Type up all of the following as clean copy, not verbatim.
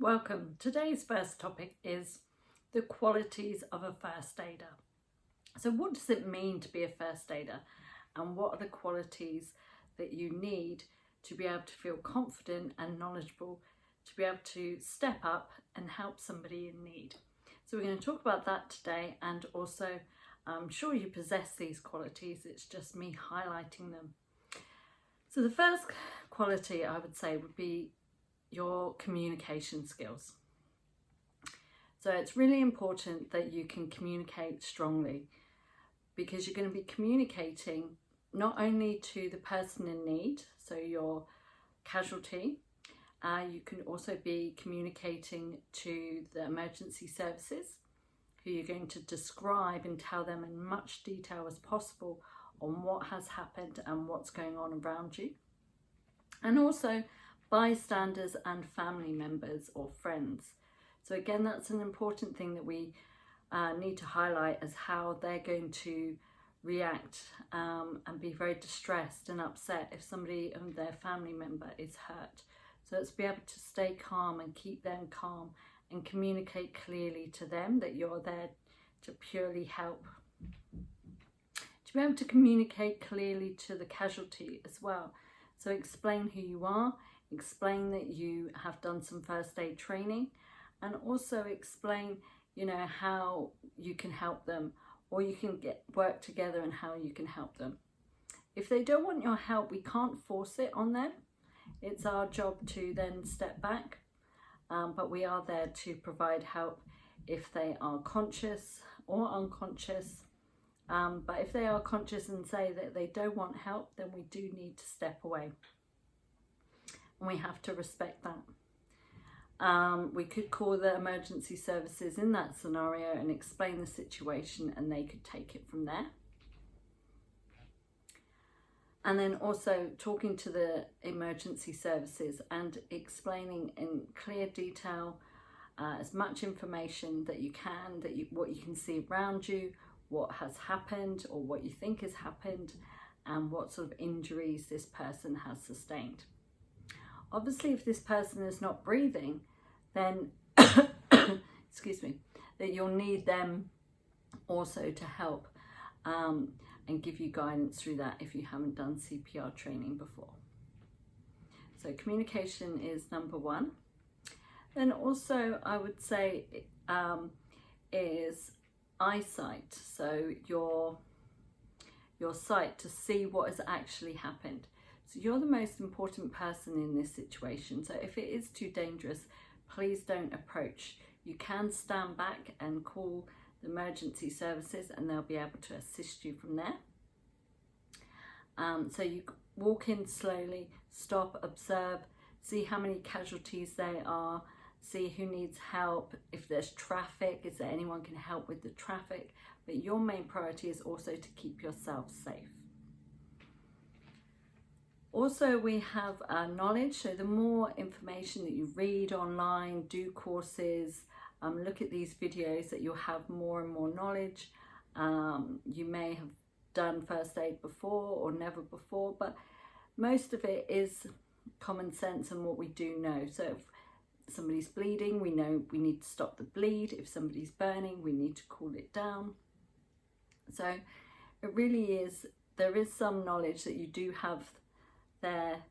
Welcome. Today's first topic is the qualities of a first aider. So what does it mean to be a first aider, and what are the qualities that you need to be able to feel confident and knowledgeable to be able to step up and help somebody in need? So we're going to talk about that today, and also I'm sure you possess these qualities, it's just me highlighting them. So the first quality I would say would be your communication skills. So it's really important that you can communicate strongly, because you're going to be communicating not only to the person in need, so your casualty, you can also be communicating to the emergency services, who you're going to describe and tell them in much detail as possible on what has happened and what's going on around you. And also bystanders and family members or friends. So again, that's an important thing that we need to highlight, as how they're going to react and be very distressed and upset if somebody and their family member is hurt. So let's be able to stay calm and keep them calm and communicate clearly to them that you're there to purely help. To be able to communicate clearly to the casualty as well. So explain who you are, explain that you have done some first aid training, and also explain, how you can help them, or you can work together and how you can help them. If they don't want your help, we can't force it on them. It's our job to then step back, but we are there to provide help if they are conscious or unconscious. But if they are conscious and say that they don't want help, then we do need to step away. And we have to respect that. We could call the emergency services in that scenario and explain the situation, and they could take it from there. And then also talking to the emergency services and explaining in clear detail as much information that you can, what you can see around you, what has happened or what you think has happened, and what sort of injuries this person has sustained. Obviously, if this person is not breathing, then excuse me, that you'll need them also to help and give you guidance through that if you haven't done CPR training before. So communication is number one. Then also I would say is eyesight. So your sight to see what has actually happened. So you're the most important person in this situation. So if it is too dangerous, please don't approach. You can stand back and call the emergency services, and they'll be able to assist you from there. So you walk in slowly, stop, observe, see how many casualties there are, see who needs help. If there's traffic, is there anyone can help with the traffic? But your main priority is also to keep yourself safe. Also, we have knowledge. So the more information that you read online, do courses, look at these videos, that you'll have more and more knowledge. You may have done first aid before or never before, but most of it is common sense and what we do know. So if somebody's bleeding, we know we need to stop the bleed. If somebody's burning, we need to cool it down. So it really is, there is some knowledge that you do have there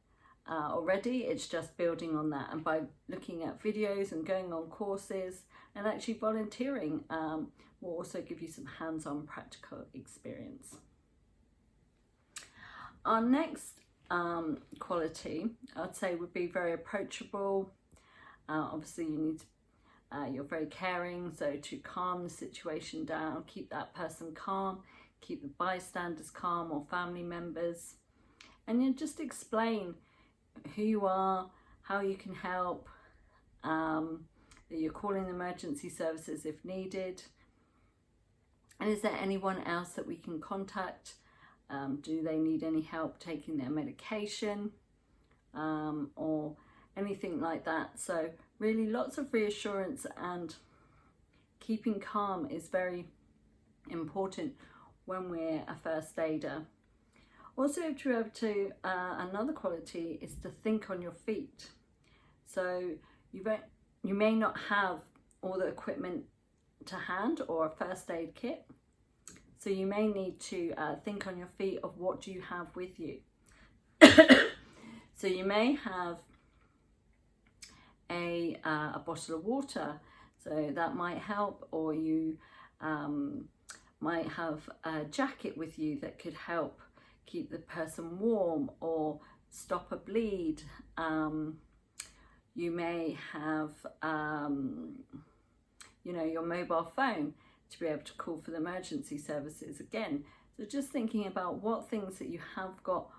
already. It's just building on that, and by looking at videos and going on courses and actually volunteering will also give you some hands-on practical experience. Our next quality I'd say would be very approachable. Obviously you need to, you're very caring, so to calm the situation down, keep that person calm, keep the bystanders calm or family members, and you just explain who you are, how you can help, that you're calling the emergency services if needed, and is there anyone else that we can contact? Do they need any help taking their medication or anything like that? So really lots of reassurance, and keeping calm is very important when we're a first aider. Also, to be able to, another quality is to think on your feet. So you may not have all the equipment to hand or a first aid kit. So you may need to think on your feet of what do you have with you. So you may have a bottle of water, so that might help, or you might have a jacket with you that could help keep the person warm or stop a bleed. You may have your mobile phone to be able to call for the emergency services again. So just thinking about what things that you have got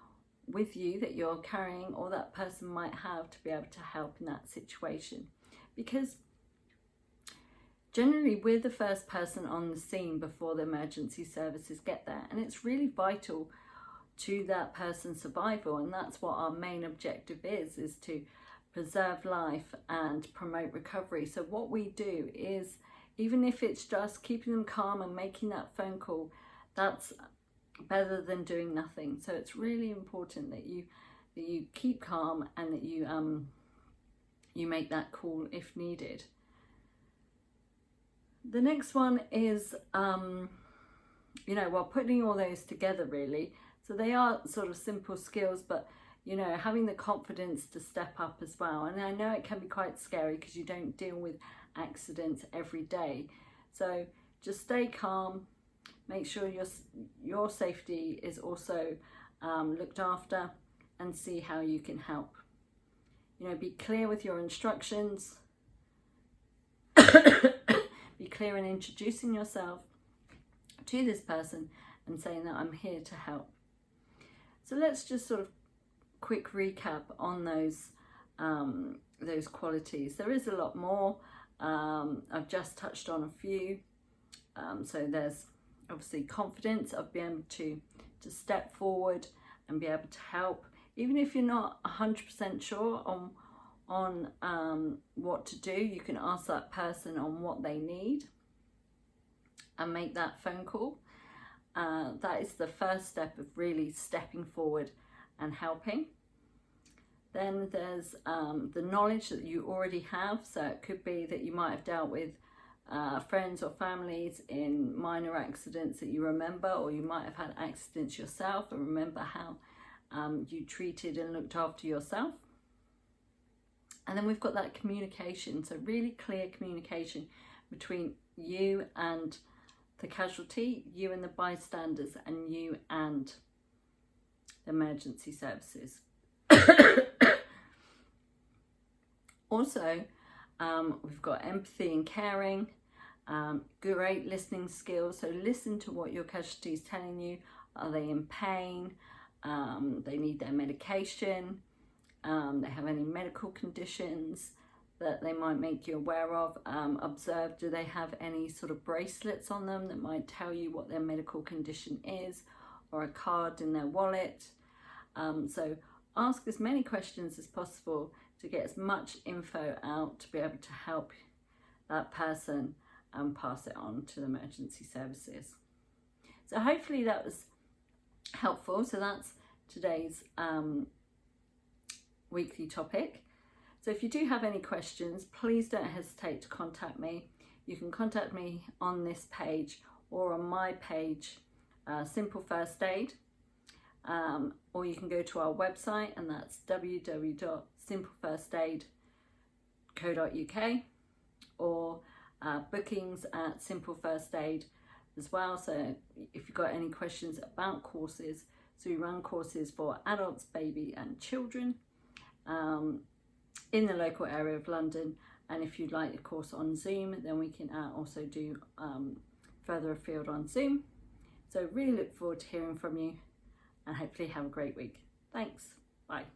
with you that you're carrying or that person might have to be able to help in that situation. Because generally we're the first person on the scene before the emergency services get there, and it's really vital to that person's survival, and that's what our main objective is to preserve life and promote recovery. So what we do is, even if it's just keeping them calm and making that phone call, that's better than doing nothing. So it's really important that you keep calm and that you make that call if needed. The next one is putting all those together really. So they are sort of simple skills, but having the confidence to step up as well. And I know it can be quite scary because you don't deal with accidents every day. So just stay calm, make sure your safety is also looked after, and see how you can help. Be clear with your instructions. Be clear in introducing yourself to this person and saying that I'm here to help. So let's just sort of quick recap on those qualities. There is a lot more. I've just touched on a few. So there's obviously confidence of being able to step forward and be able to help, even if you're not 100% sure on what to do. You can ask that person on what they need and make that phone call. That is the first step of really stepping forward and helping. Then there's the knowledge that you already have. So it could be that you might have dealt with friends or families in minor accidents that you remember, or you might have had accidents yourself and remember how you treated and looked after yourself. And then we've got that communication, so really clear communication between you and the casualty, you and the bystanders, and you and the emergency services. Also, we've got empathy and caring, great listening skills. So listen to what your casualty is telling you. Are they in pain? They need their medication. They have any medical conditions that they might make you aware of. Observe, do they have any sort of bracelets on them that might tell you what their medical condition is, or a card in their wallet. So ask as many questions as possible to get as much info out to be able to help that person and pass it on to the emergency services. So hopefully that was helpful. So that's today's weekly topic. So if you do have any questions, please don't hesitate to contact me. You can contact me on this page or on my page, Simple First Aid, or you can go to our website, and that's www.simplefirstaid.co.uk, or bookings at Simple First Aid as well. So if you've got any questions about courses, so we run courses for adults, baby and children in the local area of London. And if you'd like a course on Zoom, then we can also do further afield on Zoom. So really look forward to hearing from you, and hopefully have a great week. Thanks. Bye.